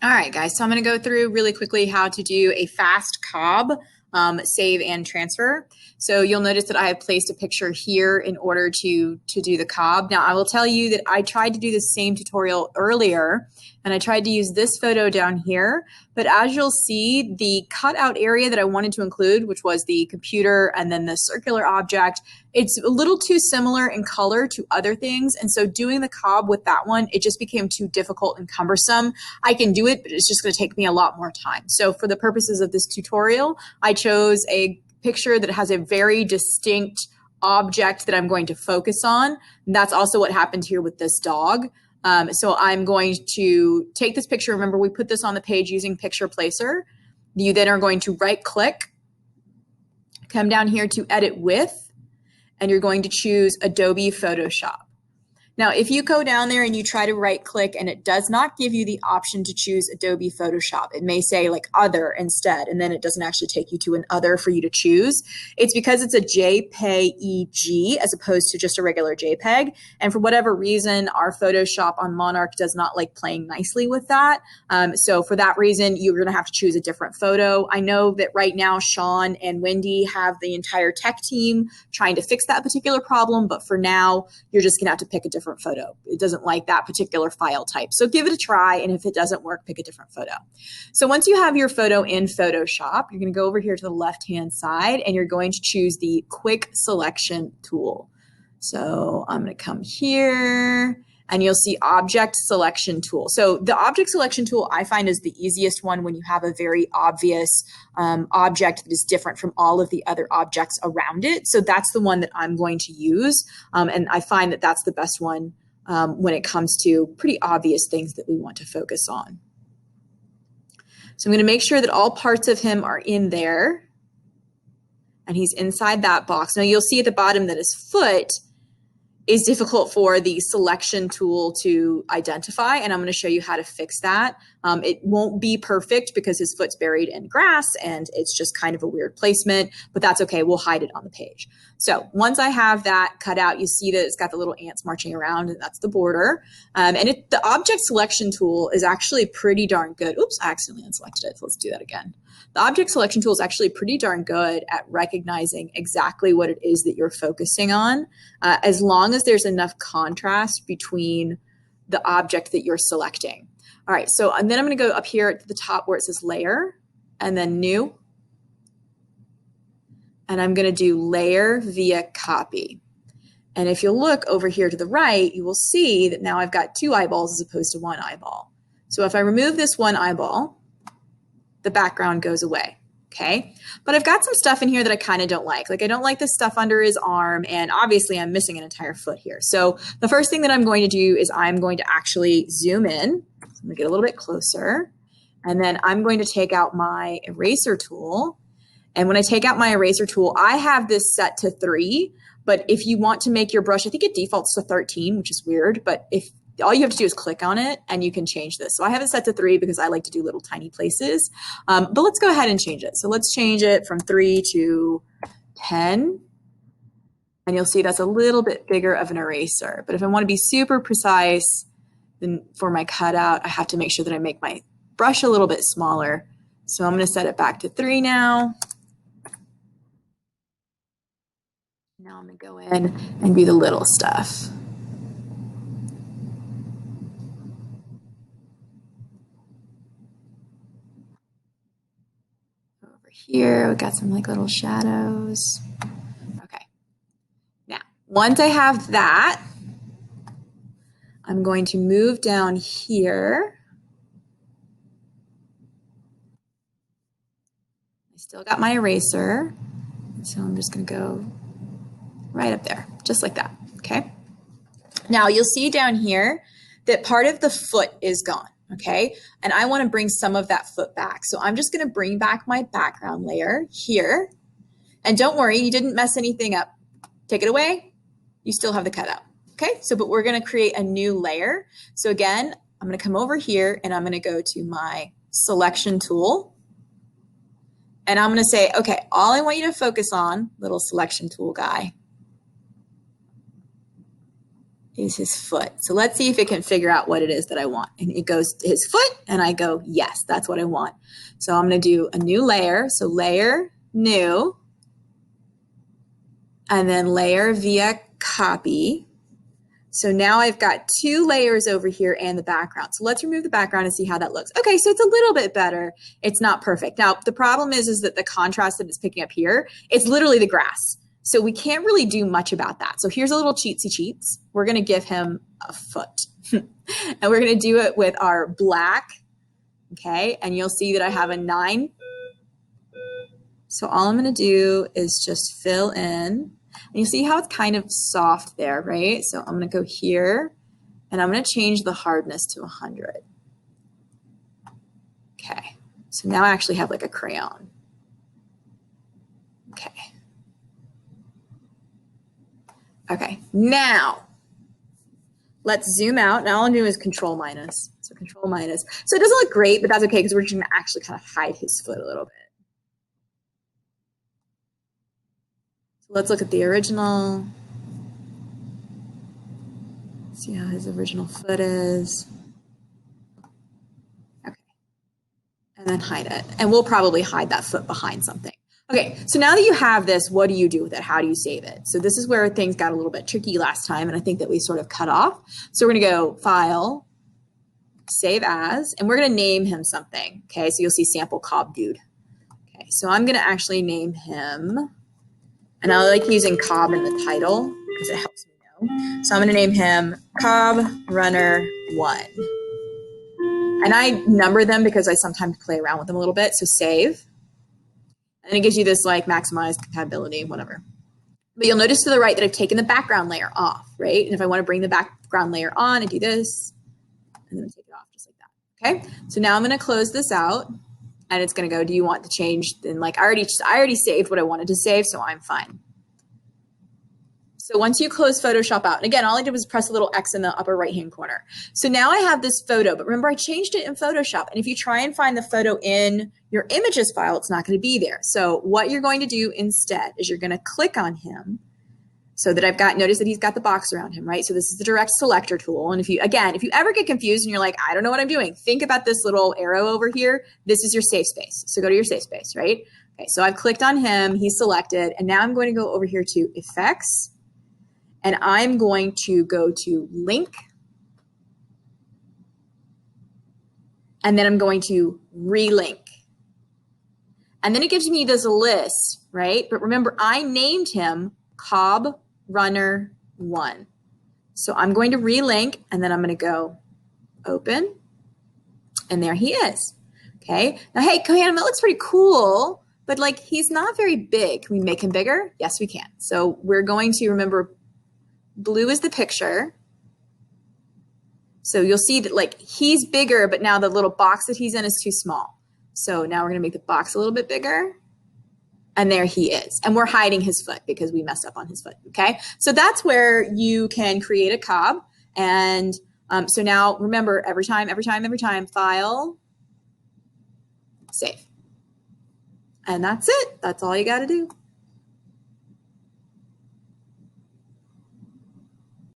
All right, guys, so I'm going to go through really quickly how to do a fast COB, save and transfer. So you'll notice that I have placed a picture here in order to do the COB. Now, I will tell you that I tried to do the same tutorial earlier, and I tried to use this photo down here. But as you'll see, the cutout area that I wanted to include, which was the computer and then the circular object, it's a little too similar in color to other things. And so doing the COB with that one, it just became too difficult and cumbersome. I can do it, but it's just going to take me a lot more time. So for the purposes of this tutorial, I chose a picture that has a very distinct object that I'm going to focus on. And that's also what happened here with this dog. So I'm going to take this picture. Remember, we put this on the page using Picture Placer. You then are going to right click, come down here to Edit With, and you're going to choose Adobe Photoshop. Now, if you go down there and you try to right click and it does not give you the option to choose Adobe Photoshop, it may say like other instead, and then it doesn't actually take you to an other for you to choose. It's because it's a JPEG as opposed to just a regular JPEG. And for whatever reason, our Photoshop on Monarch does not like playing nicely with that. So for that reason, you're going to have to choose a different photo. I know that right now, Sean and Wendy have the entire tech team trying to fix that particular problem. But for now, you're just going to have to pick a different photo. It doesn't like that particular file type. So give it a try, and if it doesn't work, pick a different photo. So once you have your photo in Photoshop, you're going to go over here to the left-hand side, and you're going to choose the Quick Selection tool. So I'm going to come here, and you'll see Object Selection Tool. So the Object Selection Tool I find is the easiest one when you have a very obvious object that is different from all of the other objects around it. So that's the one that I'm going to use. And I find that that's the best one when it comes to pretty obvious things that we want to focus on. So I'm going to make sure that all parts of him are in there, and he's inside that box. Now you'll see at the bottom that his foot is difficult for the selection tool to identify, and I'm going to show you how to fix that. It won't be perfect because his foot's buried in grass and it's just kind of a weird placement, but that's okay. We'll hide it on the page. So once I have that cut out, you see that it's got the little ants marching around, and that's the border. And the object selection tool is actually pretty darn good. Oops, I accidentally unselected it. So let's do that again. The object selection tool is actually pretty darn good at recognizing exactly what it is that you're focusing on, as long as there's enough contrast between the object that you're selecting. All right, so and then I'm going to go up here at the top where it says Layer, and then New, and I'm going to do Layer via Copy. And if you'll look over here to the right, you will see that now I've got two eyeballs as opposed to one eyeball. So if I remove this one eyeball, the background goes away, okay? But I've got some stuff in here that I kind of don't like. Like I don't like this stuff under his arm, and obviously I'm missing an entire foot here. So the first thing that I'm going to do is I'm going to actually zoom in. So I'm gonna get a little bit closer, and then I'm going to take out my eraser tool. And when I take out my eraser tool, I have this set to 3, but if you want to make your brush, I think it defaults to 13, which is weird, but if all you have to do is click on it and you can change this. So I have it set to 3 because I like to do little tiny places. But let's go ahead and change it. So let's change it from 3 to 10. And you'll see that's a little bit bigger of an eraser. But if I want to be super precise, then for my cutout, I have to make sure that I make my brush a little bit smaller. So I'm going to set it back to 3 now. Now I'm going to go in and do the little stuff. Here, we got some like little shadows. Okay. Now, once I have that, I'm going to move down here. I still got my eraser, so I'm just going to go right up there, just like that, okay? Now, you'll see down here that part of the foot is gone. Okay, and I want to bring some of that foot back. So I'm just going to bring back my background layer here. And don't worry, you didn't mess anything up. Take it away. You still have the cutout. Okay, so but we're going to create a new layer. So again, I'm going to come over here and I'm going to go to my selection tool. And I'm going to say, okay, all I want you to focus on, little selection tool guy, is his foot. So let's see if it can figure out what it is that I want. And it goes to his foot, and I go, yes, that's what I want. So I'm going to do a new layer. So layer, new, and then layer via copy. So now I've got 2 layers over here and the background. So let's remove the background and see how that looks. Okay, so it's a little bit better. It's not perfect. Now, the problem is that the contrast that it's picking up here, it's literally the grass. So we can't really do much about that. So here's a little cheatsy cheats. We're going to give him a foot. And we're going to do it with our black. Okay, and you'll see that I have a 9. So all I'm going to do is just fill in. And you see how it's kind of soft there, right? So I'm going to go here, and I'm going to change the hardness to 100. Okay, so now I actually have like a crayon. Okay. Okay, now let's zoom out. Now all I'm doing is control minus. So control minus. So it doesn't look great, but that's okay because we're just going to actually kind of hide his foot a little bit. Let's look at the original. See how his original foot is. Okay. And then hide it. And we'll probably hide that foot behind something. Okay, so now that you have this, what do you do with it? How do you save it? So this is where things got a little bit tricky last time, and I think that we sort of cut off. So we're going to go File, Save As, and we're going to name him something. Okay, so you'll see Sample COB Dude. Okay, so I'm going to actually name him. And I like using COB in the title because it helps me know. So I'm going to name him COB Runner 1. And I number them because I sometimes play around with them a little bit. So save. And it gives you this like maximize compatibility, whatever. But you'll notice to the right that I've taken the background layer off, right? And if I want to bring the background layer on, I do this. And then I take it off just like that. Okay. So now I'm going to close this out. And it's going to go, do you want to change? Then like I already saved what I wanted to save, so I'm fine. So once you close Photoshop out, and again, all I did was press a little X in the upper right-hand corner. So now I have this photo, but remember I changed it in Photoshop. And if you try and find the photo in your images file, it's not going to be there. So what you're going to do instead is you're going to click on him so that I've got, notice that he's got the box around him, right? So this is the direct selector tool. And if you ever get confused and you're like, I don't know what I'm doing, think about this little arrow over here. This is your safe space. So go to your safe space, right? Okay, so I've clicked on him, he's selected, and now I'm going to go over here to Effects, and I'm going to go to Link, and then I'm going to Relink. And then it gives me this list, right? But remember, I named him COB Runner 1. So I'm going to relink, and then I'm going to go open, and there he is. Okay. Now, hey, Kohanna, that looks pretty cool, but like he's not very big. Can we make him bigger? Yes, we can. So we're going to remember blue is the picture. So you'll see that like he's bigger, but now the little box that he's in is too small. So now we're going to make the box a little bit bigger. And there he is. And we're hiding his foot because we messed up on his foot. Okay. So that's where you can create a COB. And so now remember, every time, File, Save. And that's it. That's all you got to do.